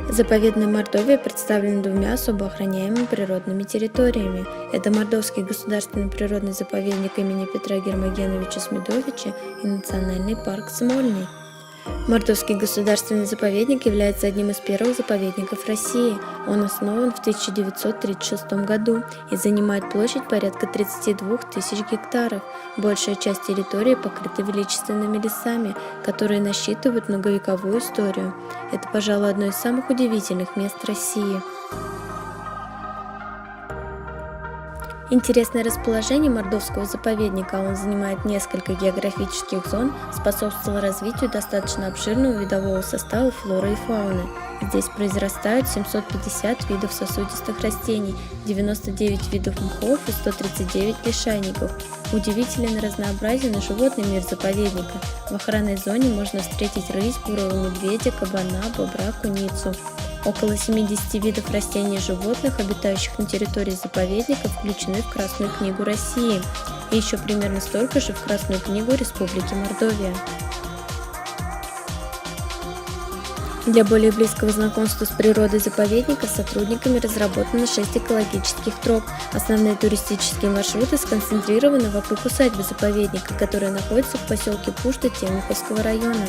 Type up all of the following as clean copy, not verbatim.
Заповедная Мордовия представлена двумя особо охраняемыми природными территориями. Это Мордовский государственный природный заповедник имени Петра Гермогеновича Смедовича и Национальный парк Смольный. Мордовский государственный заповедник является одним из первых заповедников России. Он основан в 1936 году и занимает площадь порядка 32 тысяч гектаров. Большая часть территории покрыта величественными лесами, которые насчитывают многовековую историю. Это, пожалуй, одно из самых удивительных мест России. Интересное расположение Мордовского заповедника, он занимает несколько географических зон, способствовало развитию достаточно обширного видового состава флоры и фауны. Здесь произрастают 750 видов сосудистых растений, 99 видов мхов и 139 лишайников. Удивителен и разнообразен и животный мир заповедника. В охранной зоне можно встретить рысь, бурого медведя, кабана, бобра, куницу. Около 70 видов растений и животных, обитающих на территории заповедника, включены в Красную книгу России, и еще примерно столько же в Красную книгу Республики Мордовия. Для более близкого знакомства с природой заповедника сотрудниками разработано 6 экологических троп. Основные туристические маршруты сконцентрированы вокруг усадьбы заповедника, которая находится в поселке Пушта Темниковского района.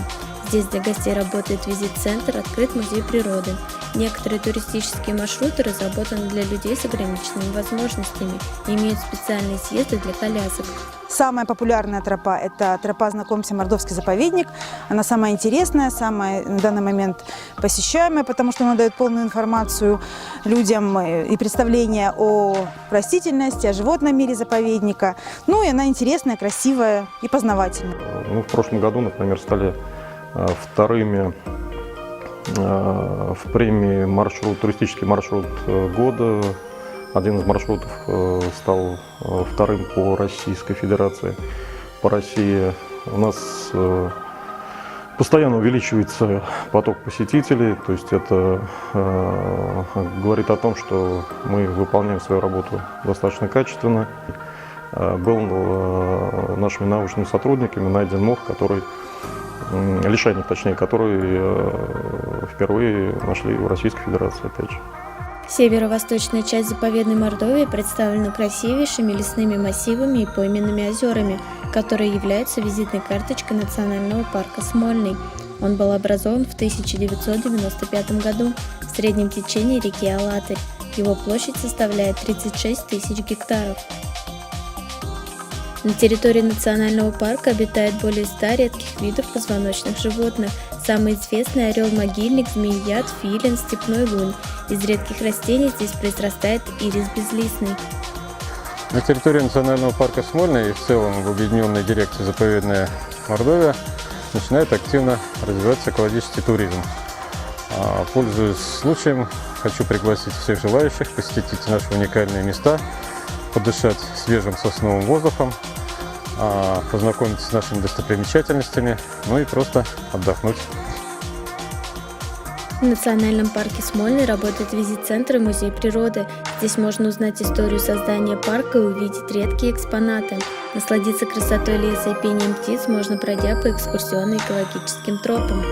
Здесь для гостей работает визит-центр, открыт музей природы. Некоторые туристические маршруты разработаны для людей с ограниченными возможностями и имеют специальные съезды для колясок. Самая популярная тропа – это тропа «Знакомься, Мордовский заповедник». Она самая интересная, самая на данный момент посещаемая, потому что она дает полную информацию людям и представление о растительности, о животном мире заповедника. Ну и она интересная, красивая и познавательная. В прошлом году, например, стали вторыми в премии туристический маршрут года. Один из маршрутов стал вторым по Российской Федерации. По России у нас постоянно увеличивается поток посетителей, то есть это говорит о том, что мы выполняем свою работу достаточно качественно. Был нашими научными сотрудниками найден мох, лишайник, точнее, который впервые нашли в Российской Федерации, опять же. Северо-восточная часть заповедной Мордовии представлена красивейшими лесными массивами и пойменными озерами, которые являются визитной карточкой Национального парка Смольный. Он был образован в 1995 году в среднем течении реки Алатырь. Его площадь составляет 36 тысяч гектаров. На территории национального парка обитает более 100 редких видов позвоночных животных. Самый известный – орел-могильник, змеи-яд, филин, степной лунь. Из редких растений здесь произрастает ирис безлистный. На территории национального парка Смольный и в целом в объединенной дирекции «Заповедная Мордовия» начинает активно развиваться экологический туризм. Пользуясь случаем, хочу пригласить всех желающих посетить наши уникальные места, подышать свежим сосновым воздухом, познакомиться с нашими достопримечательностями, ну и просто отдохнуть. В Национальном парке Смольный работает визит-центр и музей природы. Здесь можно узнать историю создания парка и увидеть редкие экспонаты. Насладиться красотой леса и пением птиц можно, пройдя по экскурсионно-экологическим тропам.